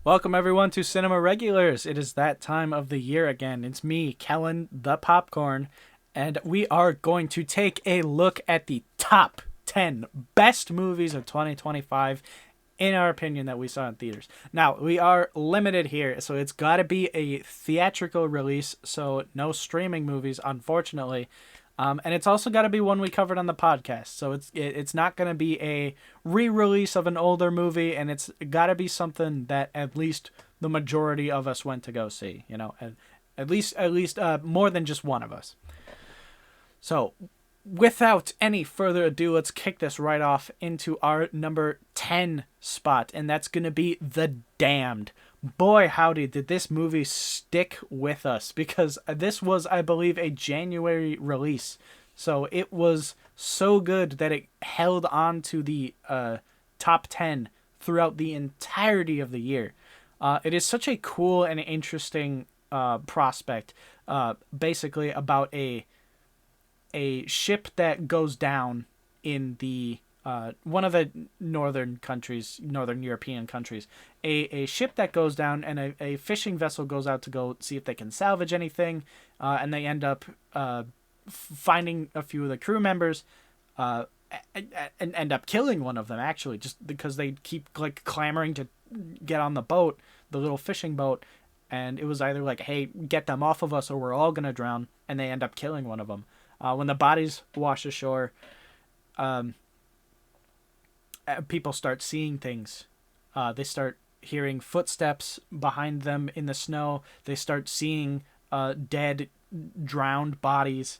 Welcome everyone to Cinema Regulars. It is that time of the year again. It's me, Kellan the Popcorn, and we are going to take a look at the top 10 best movies of 2025 in our opinion that we saw in theaters. Now, we are limited here, so it's got to be a theatrical release, so no streaming movies unfortunately. And it's also got to be one we covered on the podcast. So it's not going to be a re-release of an older movie, and it's got to be something that at least the majority of us went to go see. You know, at least more than just one of us. So, without any further ado, let's kick this right off into our number 10 spot, and that's going to be The Damned. Boy, howdy, did this movie stick with us, because this was, I believe, a January release. So it was so good that it held on to the top 10 throughout the entirety of the year. It is such a cool and interesting prospect, basically about a ship that goes down in the one of the northern European countries, a ship that goes down, and a fishing vessel goes out to go see if they can salvage anything, and they end up finding a few of the crew members, and end up killing one of them, actually, just because they keep like clamoring to get on the boat, the little fishing boat, and it was either like, hey, get them off of us or we're all gonna drown, and they end up killing one of them. When the bodies wash ashore, people start seeing things. They start hearing footsteps behind them in the snow. They start seeing dead, drowned bodies.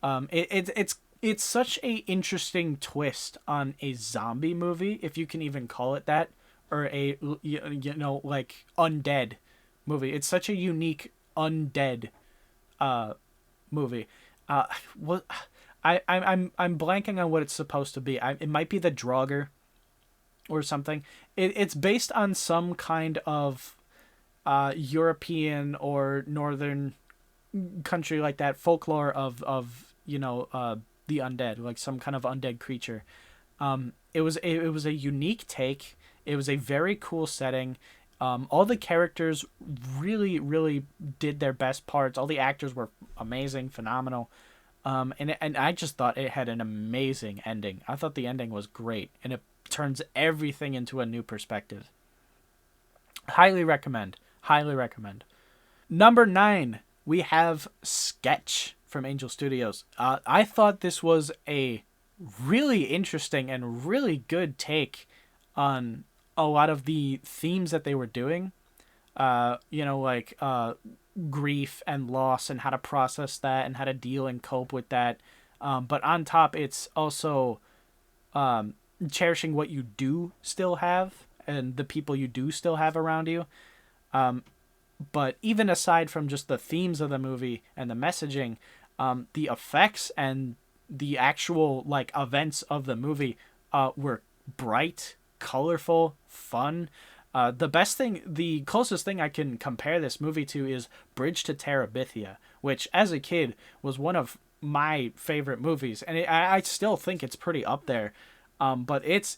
It's such a interesting twist on a zombie movie, if you can even call it that, or a like undead movie. It's such a unique undead movie. I'm blanking on what it's supposed to be. It might be the Draugr or something. It's based on some kind of European or northern country like that folklore of the undead, like some kind of undead creature. It was a unique take. It was a very cool setting. All the characters really did their best parts. All the actors were amazing, phenomenal. And I just thought it had an amazing ending. I thought the ending was great, and it turns everything into a new perspective. Highly recommend. Highly recommend. Number 9, we have Sketch from Angel Studios. I thought this was a really interesting and really good take on a lot of the themes that they were doing. Grief and loss and how to process that and how to deal and cope with that. But on top, it's also cherishing what you do still have and the people you do still have around you. But even aside from just the themes of the movie and the messaging, the effects and the actual like events of the movie were bright, colorful, fun. The closest thing I can compare this movie to is Bridge to Terabithia, which as a kid was one of my favorite movies, and I still think it's pretty up there. But it's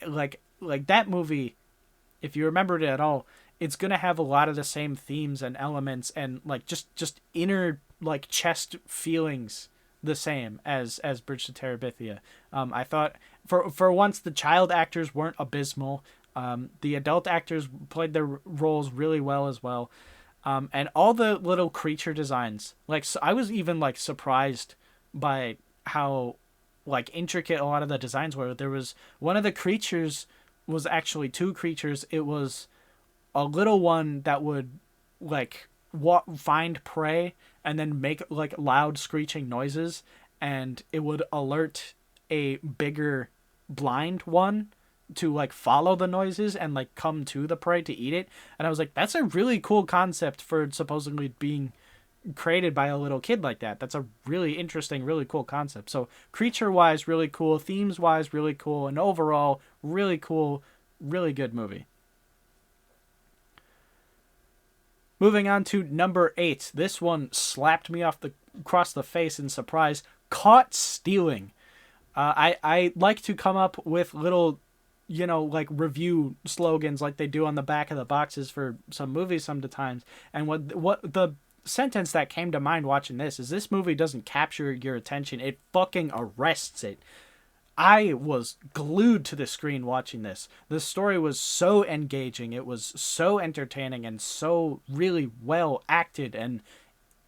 like that movie, if you remembered it at all, it's gonna have a lot of the same themes and elements and like just inner like chest feelings the same as Bridge to Terabithia. I thought for once the child actors weren't abysmal. The adult actors played their roles really well as well. And all the little creature designs, like, so I was even like surprised by how like intricate a lot of the designs were. There was one of the creatures was actually two creatures. It was a little one that would like find prey and then make like loud screeching noises, and it would alert a bigger blind one to like follow the noises and like come to the prey to eat it. And I was like, that's a really cool concept for supposedly being created by a little kid like that. That's a really interesting, really cool concept. So creature wise, really cool. Themes wise, really cool. And overall, really cool, really good movie. Moving on to number 8. This one slapped me across the face in surprise. Caught Stealing. I like to come up with little like review slogans like they do on the back of the boxes for some movies sometimes. And what the sentence that came to mind watching this movie doesn't capture your attention, it fucking arrests it. I was glued to the screen watching this. The story was so engaging, it was so entertaining, and so really well acted and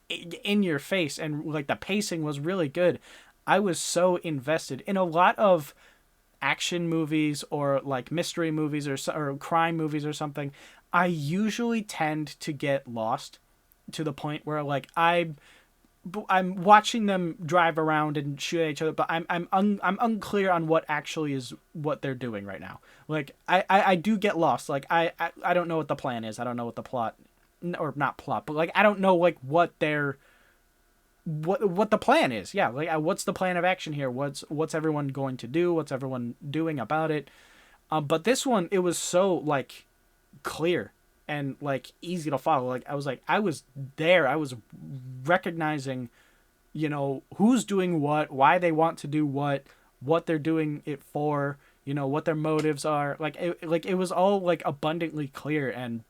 in your face, and like the pacing was really good. I was so invested in a lot of action movies or like mystery movies or crime movies or something. I usually tend to get lost to the point where like I'm watching them drive around and shoot at each other, but I'm unclear on what actually is what they're doing right now. Like I do get lost. Like I don't know what the plan is. I don't know what the plot, or not plot, but like I don't know like what the plan is. Yeah, like what's the plan of action here? What's everyone going to do? What's everyone doing about it? But this one, it was so like clear and like easy to follow. Like I was there. I was recognizing, who's doing what, why they want to do what they're doing it for, what their motives are. Like it was all like abundantly clear and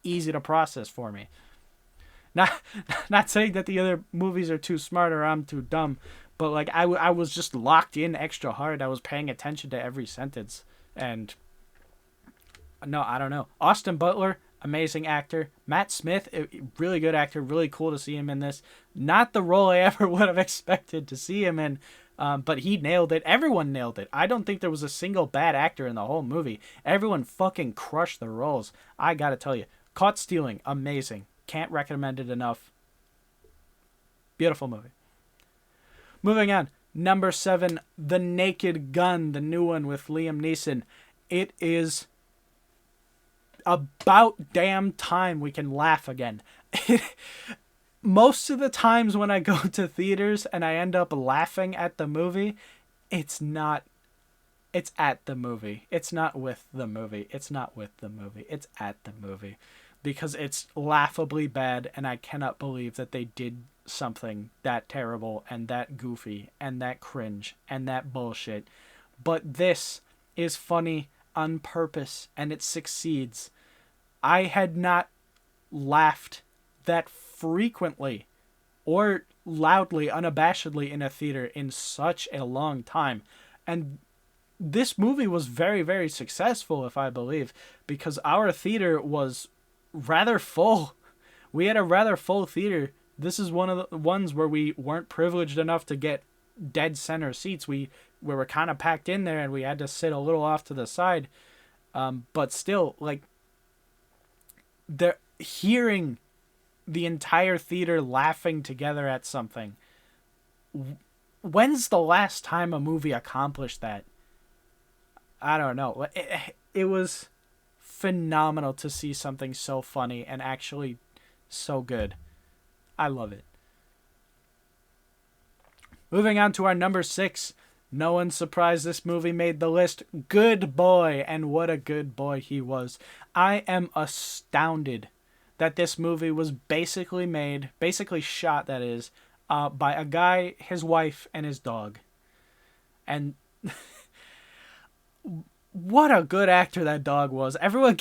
easy to process for me. Not not saying that the other movies are too smart or I'm too dumb, but like I was just locked in extra hard. I was paying attention to every sentence. And no, I don't know. Austin Butler, amazing actor. Matt Smith, really good actor. Really cool to see him in this. Not the role I ever would have expected to see him in, but he nailed it. Everyone nailed it. I don't think there was a single bad actor in the whole movie. Everyone fucking crushed the roles. I gotta tell you. Caught Stealing, amazing. Can't recommend it enough. Beautiful movie. Moving on. Number 7, The Naked Gun, the new one with Liam Neeson. It is about damn time we can laugh again. Most of the times when I go to theaters and I end up laughing at the movie, it's at the movie. It's not with the movie. It's not with the movie. It's at the movie. Because it's laughably bad, and I cannot believe that they did something that terrible and that goofy and that cringe and that bullshit. But this is funny on purpose, and it succeeds. I had not laughed that frequently or loudly, unabashedly in a theater in such a long time. And this movie was very, very successful, if I believe, because our theater was rather full. We had a rather full theater. This is one of the ones where we weren't privileged enough to get dead center seats. We were kind of packed in there, and we had to sit a little off to the side. But still, like, they're hearing the entire theater laughing together at something. When's the last time a movie accomplished that? I don't know. It was phenomenal to see something so funny and actually so good. I love it. Moving on to our number 6. No one's surprised this movie made the list. Good Boy, and what a good boy he was. I am astounded that this movie was basically shot, that is, by a guy, his wife, and his dog. And what a good actor that dog was. Everyone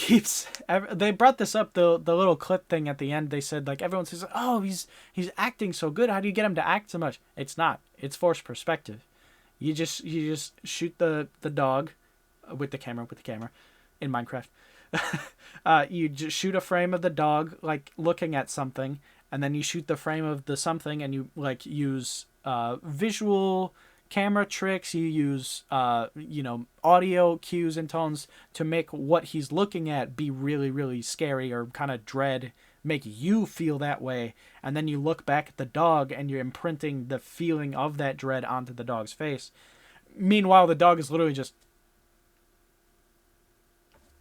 they brought this up, the little clip thing at the end. They said, like, everyone says, oh, he's acting so good. How do you get him to act so much? It's not. It's forced perspective. You just shoot the dog with the camera in Minecraft. You just shoot a frame of the dog, like, looking at something, and then you shoot the frame of the something, and you, like, use visual camera tricks. You use audio cues and tones to make what he's looking at be really, really scary or kind of dread, make you feel that way. And then you look back at the dog and you're imprinting the feeling of that dread onto the dog's face. Meanwhile, the dog is literally just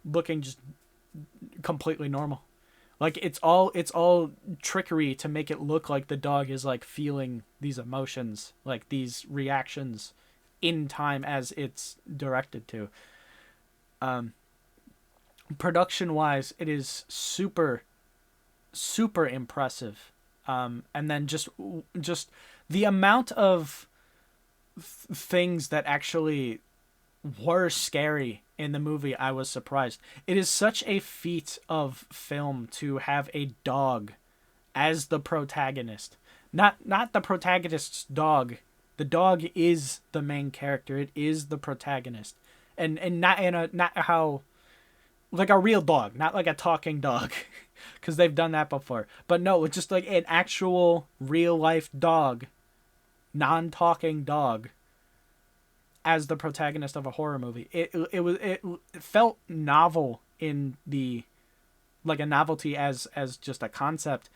looking just completely normal. Like, it's all trickery to make it look like the dog is, like, feeling these emotions, like, these reactions in time as it's directed to. Production-wise, it is super, super impressive. And then just the amount of things that actually were scary in the movie, I was surprised. It is such a feat of film to have a dog as the protagonist. Not the protagonist's dog. The dog is the main character. It is the protagonist. And not in a not how like a real dog, not like a talking dog, cuz they've done that before. But no, it's just like an actual real life dog, non-talking dog as the protagonist of a horror movie. It felt novel in the like a novelty as just a concept.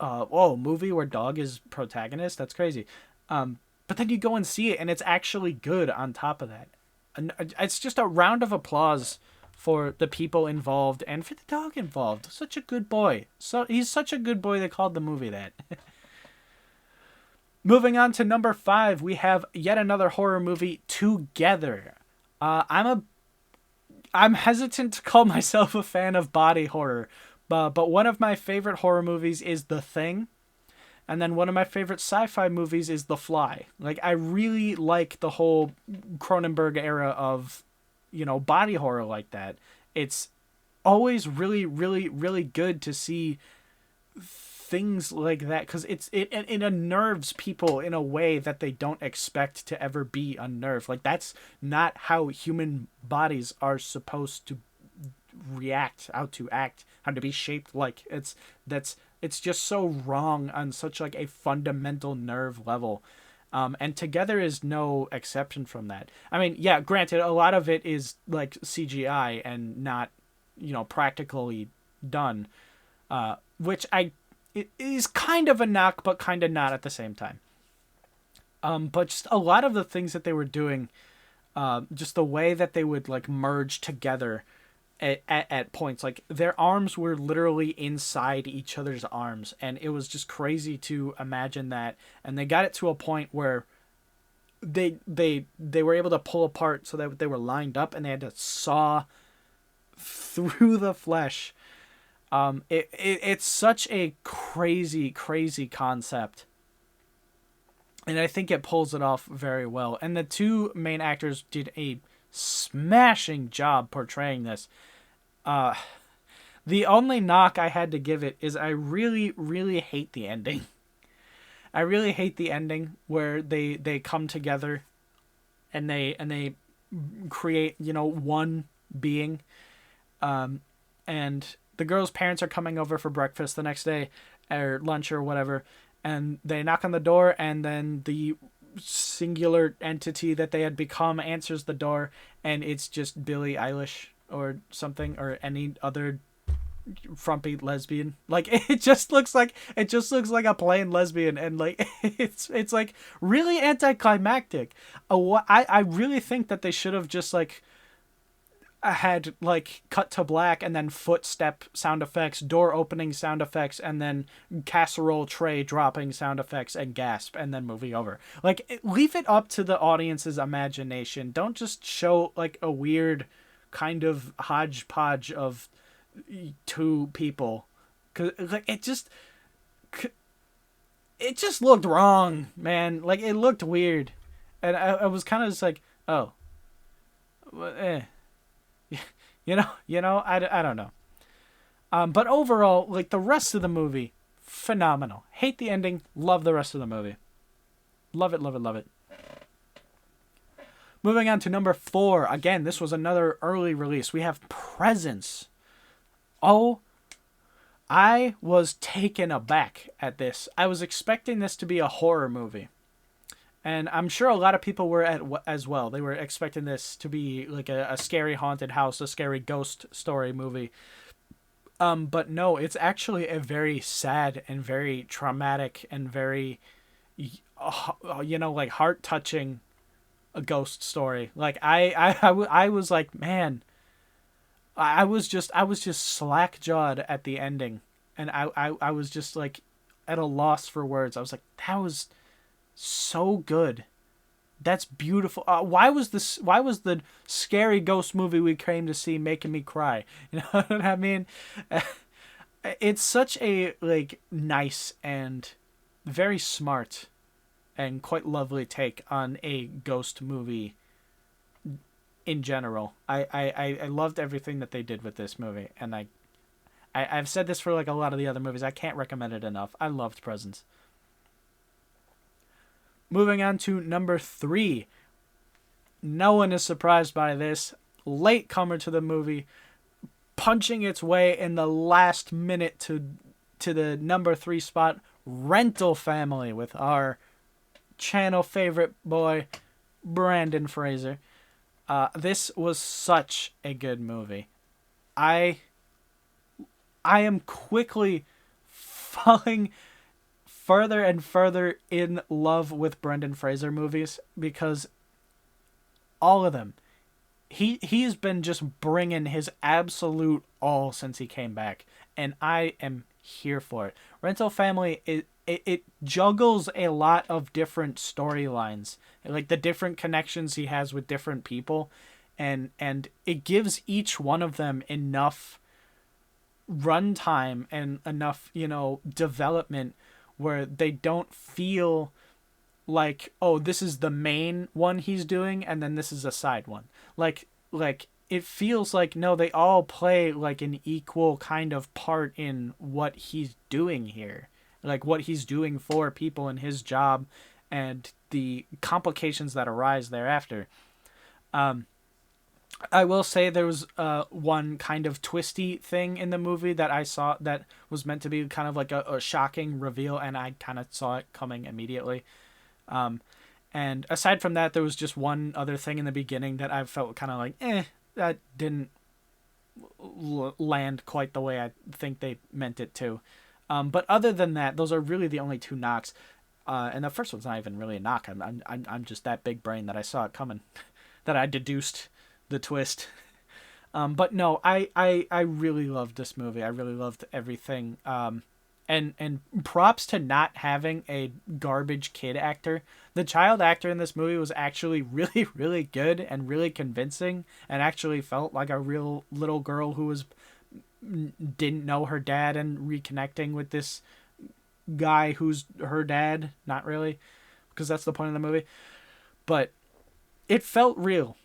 Movie where dog is protagonist? That's crazy. But then you go and see it, and it's actually good on top of that. And it's just a round of applause for the people involved and for the dog involved. Such a good boy. So he's such a good boy they called the movie that. Moving on to number 5, we have yet another horror movie, Together. I'm hesitant to call myself a fan of body horror, but one of my favorite horror movies is The Thing, and then one of my favorite sci-fi movies is The Fly. Like, I really like the whole Cronenberg era of, body horror like that. It's always really, really, really good to see things like that, because it unnerves people in a way that they don't expect to ever be unnerved. Like, that's not how human bodies are supposed to react, how to act, how to be shaped. Like, it's just so wrong on such like a fundamental nerve level. And Together is no exception from that. I mean, yeah, granted, a lot of it is like CGI and not, practically done, which it is kind of a knock, but kind of not at the same time. But just a lot of the things that they were doing, just the way that they would like merge together at points, like their arms were literally inside each other's arms, and it was just crazy to imagine that. And they got it to a point where they were able to pull apart so that they were lined up, and they had to saw through the flesh. It's such a crazy concept, and I think it pulls it off very well. And the two main actors did a smashing job portraying this. The only knock I had to give it is I really, really hate the ending. I really hate the ending where they come together and they create, one being. And the girl's parents are coming over for breakfast the next day, or lunch or whatever, and they knock on the door, and then the singular entity that they had become answers the door, and it's just Billie Eilish or something, or any other frumpy lesbian. Like, it just looks like a plain lesbian, and like it's like really anticlimactic. I really think that they should have just like had like cut to black and then footstep sound effects, door opening sound effects, and then casserole tray dropping sound effects and gasp, and then moving over. Like, leave it up to the audience's imagination. Don't just show like a weird kind of hodgepodge of two people, cause like it just looked wrong, man. Like, it looked weird, and I was kind of just like, oh, well, I don't know. But overall, like, the rest of the movie, phenomenal. Hate the ending, love the rest of the movie. Love it, love it, love it. Moving on to number 4. Again, this was another early release. We have Presence. Oh, I was taken aback at this. I was expecting this to be a horror movie. And I'm sure a lot of people were as well. They were expecting this to be like a scary haunted house, a scary ghost story movie. But no, it's actually a very sad and very traumatic and very, like heart-touching ghost story. Like, I was like, man, I was just slack-jawed at the ending. And I was just like at a loss for words. I was like, that was so good. That's beautiful. Why was the scary ghost movie we came to see making me cry? You know what I mean? It's such a like nice and very smart and quite lovely take on a ghost movie in general. I loved everything that they did with this movie, and I've said this for like a lot of the other movies. I can't recommend it enough. I loved Presence. Moving on to number 3. No one is surprised by this. Late comer to the movie, punching its way in the last minute to the number 3 spot. Rental Family with our channel favorite boy, Brandon Fraser. This was such a good movie. I am quickly falling further and further in love with Brendan Fraser movies because all of them, he's been just bringing his absolute all since he came back, and I am here for it. Rental Family, it juggles a lot of different storylines, like the different connections he has with different people, and it gives each one of them enough runtime and enough, development where they don't feel like, oh, this is the main one he's doing and then this is a side one. Like it feels like, no, they all play like an equal kind of part in what he's doing here, like what he's doing for people in his job and the complications that arise thereafter. I will say there was one kind of twisty thing in the movie that I saw that was meant to be kind of like a shocking reveal, and I kind of saw it coming immediately. And aside from that, there was just one other thing in the beginning that I felt kind of like, that didn't land quite the way I think they meant it to. But other than that, those are really the only 2 knocks. And the first one's not even really a knock. I'm just that big brain that I saw it coming, that I deduced the twist. But no, I really loved this movie. I really loved everything. And props to not having a garbage kid actor. The child actor in this movie was actually really, really good and really convincing, and actually felt like a real little girl who didn't know her dad and reconnecting with this guy who's her dad. Not really, because that's the point of the movie. But it felt real.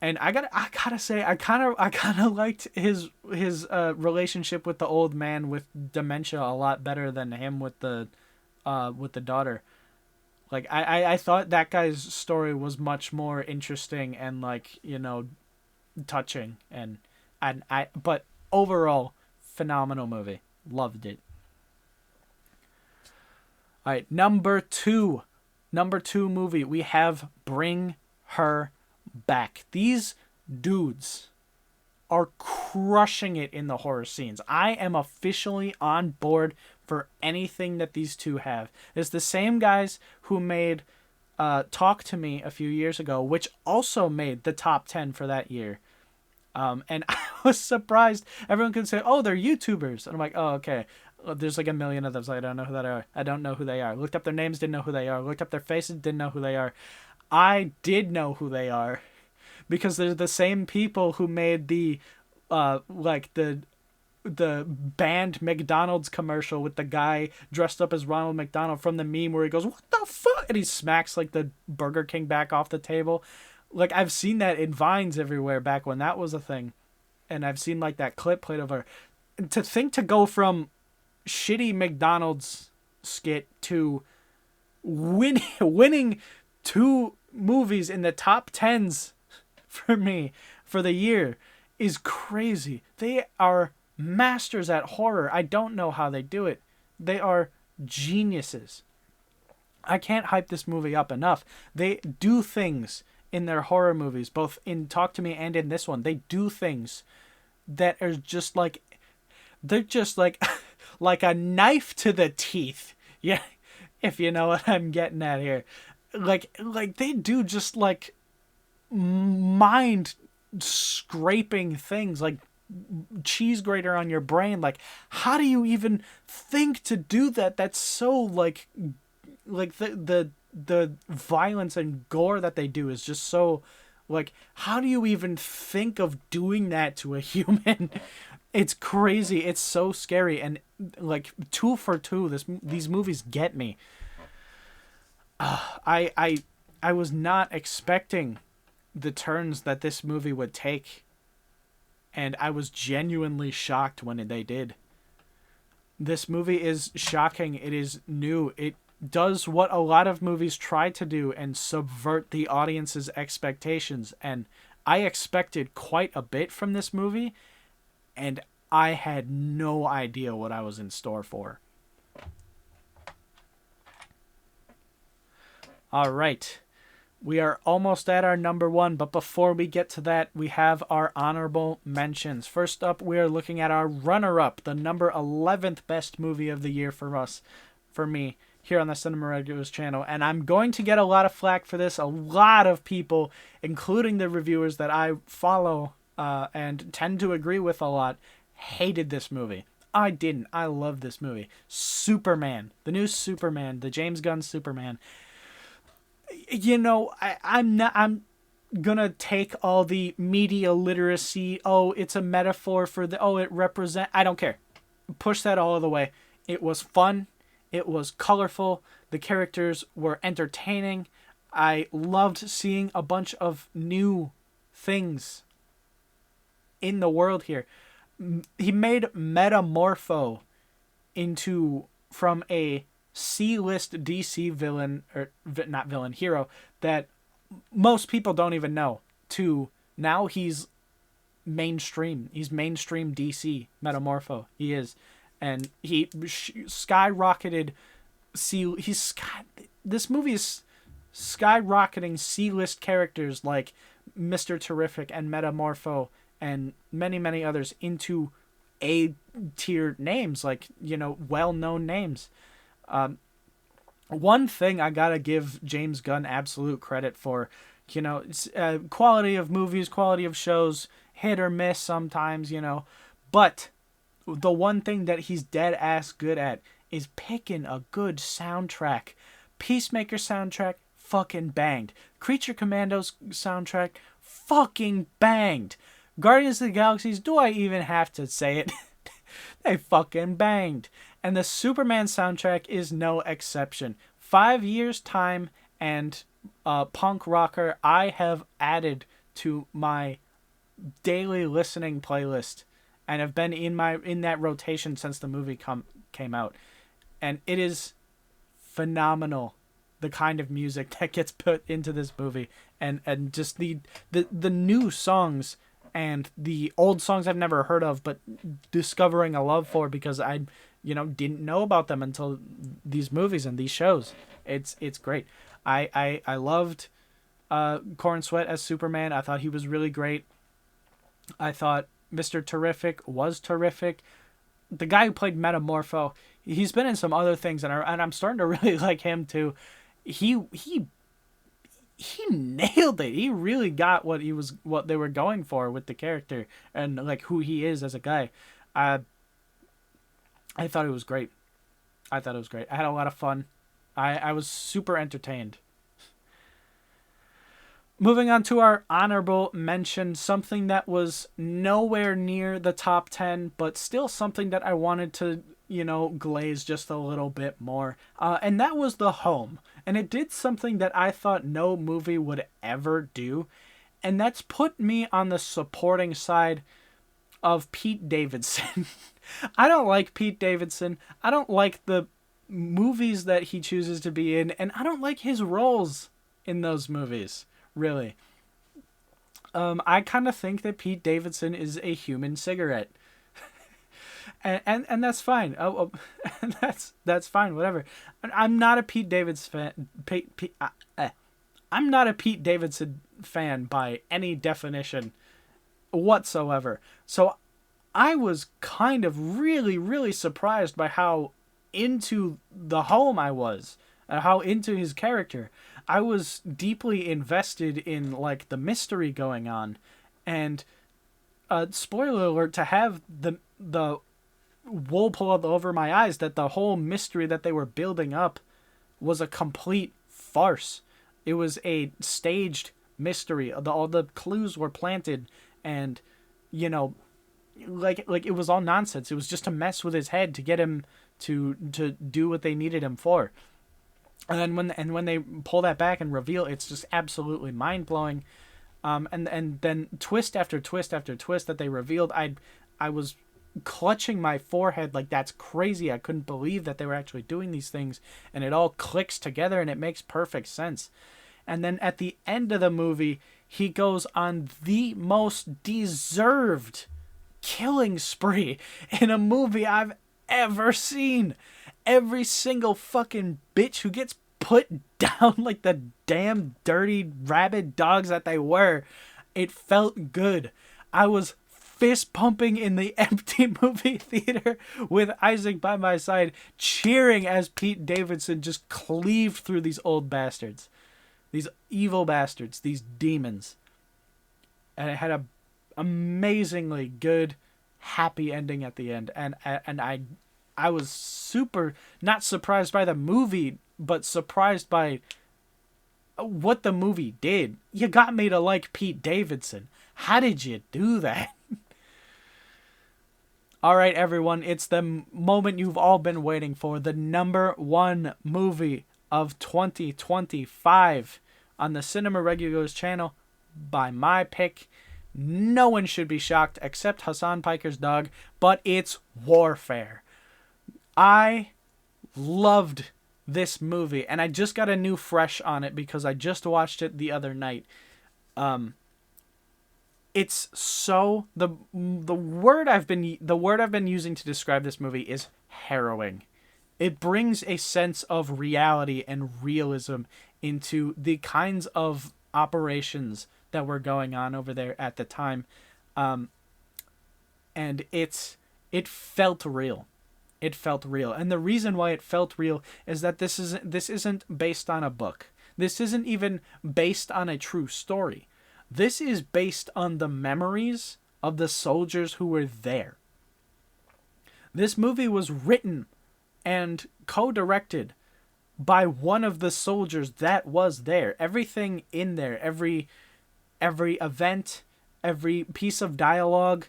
And I gotta say, I kind of liked his relationship with the old man with dementia a lot better than him with the daughter. Like I thought that guy's story was much more interesting and like, touching, and but overall, phenomenal movie. Loved it. All right, number two movie, we have Bring Her Back. These dudes are crushing it in the horror scenes. I am officially on board for anything that these two have. It's the same guys who made Talk to Me a few years ago, which also made the top 10 for that year. And I was surprised. Everyone can say, oh, they're YouTubers. And I'm like, oh, okay. There's like a million of them, so I don't know who that are. I don't know who they are. Looked up their names, didn't know who they are. Looked up their faces, didn't know who they are. I did know who they are, because they're the same people who made the banned McDonald's commercial with the guy dressed up as Ronald McDonald from the meme where he goes, "What the fuck?" and he smacks like the Burger King back off the table. Like, I've seen that in Vines everywhere back when that was a thing, and I've seen like that clip played over. To think to go from shitty McDonald's skit to winning 2 movies in the top 10s for me for the year is crazy. They are masters at horror. I don't know how they do it. They are geniuses. I can't hype this movie up enough. They do things in their horror movies, both in Talk to Me and in this one. They do things that are just like, they're just like like a knife to the teeth. Yeah, if you know what I'm getting at here. Like they do just like mind scraping things, like cheese grater on your brain. Like, how do you even think to do that? That's so like the violence and gore that they do is just so like, how do you even think of doing that to a human? It's crazy. It's so scary. And like 2 for 2, these movies get me. I was not expecting the turns that this movie would take, and I was genuinely shocked when they did. This movie is shocking. It is new. It does what a lot of movies try to do and subvert the audience's expectations. And I expected quite a bit from this movie, and I had no idea what I was in store for. All right. We are almost at our number one, but before we get to that, we have our honorable mentions. First up, we are looking at our runner-up, the number 11th best movie of the year for me, here on the Cinema Regulars channel. And I'm going to get a lot of flack for this. A lot of people, including the reviewers that I follow and tend to agree with a lot, hated this movie. I didn't. I love this movie. Superman, the new Superman, the James Gunn Superman. You know, I'm gonna take all the media literacy. Oh, it's a metaphor for it represent. I don't care. Push that all the way. It was fun. It was colorful. The characters were entertaining. I loved seeing a bunch of new things in the world here. He made Metamorpho from a C-list DC villain, or not villain, hero, that most people don't even know, to now he's mainstream. He's mainstream DC. Metamorpho. He is. And he skyrocketed this movie is skyrocketing C-list characters like Mr. Terrific and Metamorpho and many, many others into A-tier names, like, well-known names. One thing I gotta give James Gunn absolute credit for, quality of movies, quality of shows, hit or miss sometimes, but the one thing that he's dead ass good at is picking a good soundtrack. Peacemaker soundtrack fucking banged. Creature Commandos soundtrack fucking banged. Guardians of the Galaxies, do I even have to say it? They fucking banged. And the Superman soundtrack is no exception. 5 years time and punk rocker I have added to my daily listening playlist and have been in that rotation since the movie came out. And it is phenomenal, the kind of music that gets put into this movie, and just the new songs and the old songs I've never heard of, but discovering a love for because I didn't know about them until these movies and these shows. It's great. I loved Corn Sweat as Superman. I thought he was really great. I thought Mr. Terrific was terrific. The guy who played Metamorpho, he's been in some other things, and I'm starting to really like him too. He nailed it. He really got what they were going for with the character and like who he is as a guy. I thought it was great. I had a lot of fun. I was super entertained. Moving on to our honorable mention, something that was nowhere near the top 10, but still something that I wanted to, glaze just a little bit more. And that was The Home. And it did something that I thought no movie would ever do. And that's put me on the supporting side of Pete Davidson. I don't like Pete Davidson. I don't like the movies that he chooses to be in. And I don't like his roles in those movies. Really. I kind of think that Pete Davidson is a human cigarette. and that's fine. That's fine, whatever. I'm not a Pete Davidson fan. I'm not a Pete Davidson fan by any definition whatsoever. So I was kind of really, really surprised by how into The Home I was, how into his character. I was deeply invested in like the mystery going on, and spoiler alert, to have the wool pulled over my eyes that the whole mystery that they were building up was a complete farce. It was a staged mystery. All the clues were planted, and like it was all nonsense. It was just to mess with his head to get him to do what they needed him for. And then when they pull that back and reveal, it's just absolutely mind blowing. And then twist after twist after twist that they revealed, I was clutching my forehead like, that's crazy. I couldn't believe that they were actually doing these things, and it all clicks together and it makes perfect sense. And then at the end of the movie, he goes on the most deserved killing spree in a movie I've ever seen. Every single fucking bitch who gets put down like the damn dirty rabid dogs that they were, it felt good. I was fist pumping in the empty movie theater with Isaac by my side, cheering as Pete Davidson just cleaved through these old bastards. These evil bastards, these demons. And it had a amazingly good, happy ending at the end. And I was super not surprised by the movie, but surprised by what the movie did. You got me to like Pete Davidson. How did you do that? All right, everyone, it's the moment you've all been waiting for. The number one movie of 2025 on the Cinema Regulars channel by my pick. No one should be shocked except Hassan Piker's dog, but it's Warfare. I loved this movie, and I just got a new fresh on it because I just watched it the other night. It's so the word I've been using to describe this movie is harrowing. It brings a sense of reality and realism into the kinds of operations that were going on over there at the time, and it felt real. It felt real, and the reason why it felt real is that this isn't based on a book. This isn't even based on a true story. This is based on the memories of the soldiers who were there. This movie was written and co-directed by one of the soldiers that was there. Everything in there, every event, every piece of dialogue,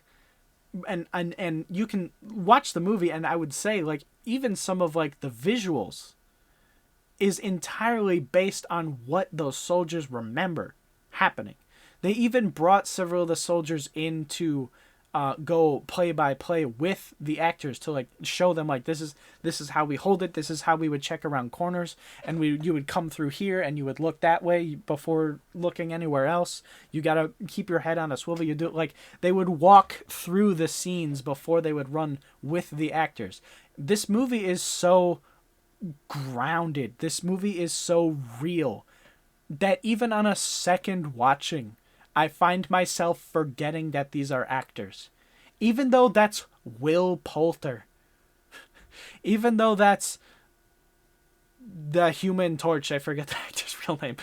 and you can watch the movie, and I would say, like, even some of, like, the visuals is entirely based on what those soldiers remember happening. They even brought several of the soldiers in to go play by play with the actors to, like, show them, like, this is how we hold it, this is how we would check around corners, and you would come through here and you would look that way before looking anywhere else. You gotta keep your head on a swivel. You do, like, they would walk through the scenes before they would run with the actors. This movie is so grounded. This movie is so real that even on a second watching, I find myself forgetting that these are actors. Even though that's Will Poulter. Even though that's the Human Torch. I forget the actor's real name.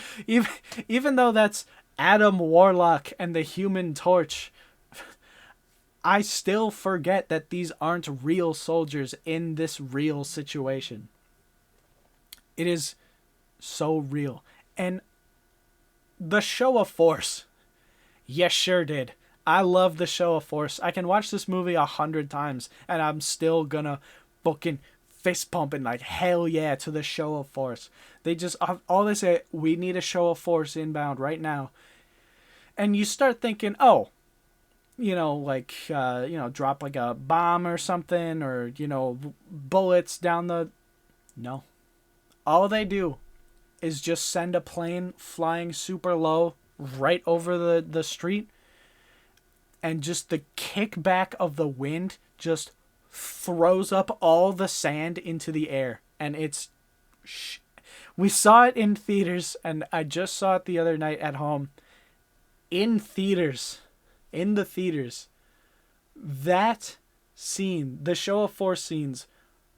Even though that's Adam Warlock and the Human Torch, I still forget that these aren't real soldiers in this real situation. It is so real. And the show of force. Yes, sure did. I love the show of force. I can watch this movie 100 times and I'm still gonna fucking fist pump and like, hell yeah, to the show of force. They just, all they say, we need a show of force inbound right now. And you start thinking, oh, like, drop like a bomb or something, or, bullets down the... No. All they do is just send a plane flying super low right over the street, and just the kickback of the wind just throws up all the sand into the air. And it's... We saw it in theaters, and I just saw it the other night at home. In theaters. In the theaters. That scene, the show of force scenes,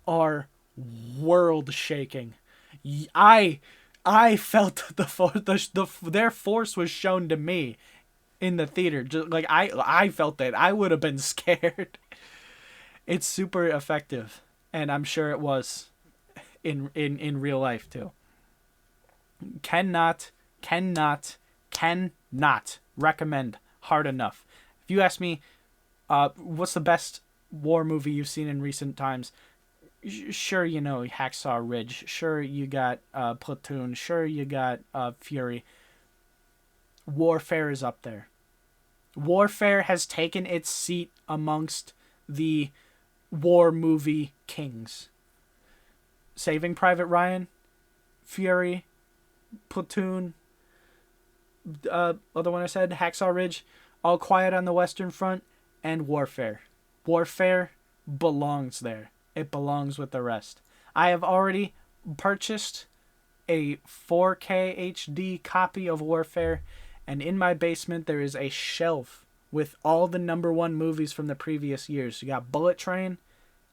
are world-shaking. I felt their force was shown to me in the theater. Just like I felt that. I would have been scared. It's super effective, and I'm sure it was in real life too. Cannot recommend hard enough. If you ask me, what's the best war movie you've seen in recent times? Sure, Hacksaw Ridge. Sure, you got Platoon. Sure, you got Fury. Warfare is up there. Warfare has taken its seat amongst the war movie kings. Saving Private Ryan, Fury, Platoon, other one I said, Hacksaw Ridge, All Quiet on the Western Front, and Warfare. Warfare belongs there. It belongs with the rest. I have already purchased a 4K HD copy of Warfare, and in my basement there is a shelf with all the #1 movies from the previous years. You got Bullet Train,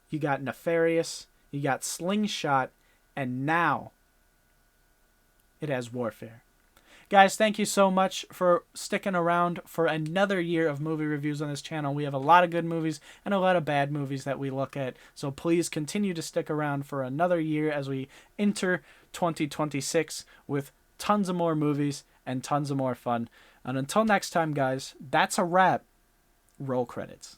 you got Nefarious, you got Slingshot, and now it has Warfare. Guys, thank you so much for sticking around for another year of movie reviews on this channel. We have a lot of good movies and a lot of bad movies that we look at. So please continue to stick around for another year as we enter 2026 with tons of more movies and tons of more fun. And until next time, guys, that's a wrap. Roll credits.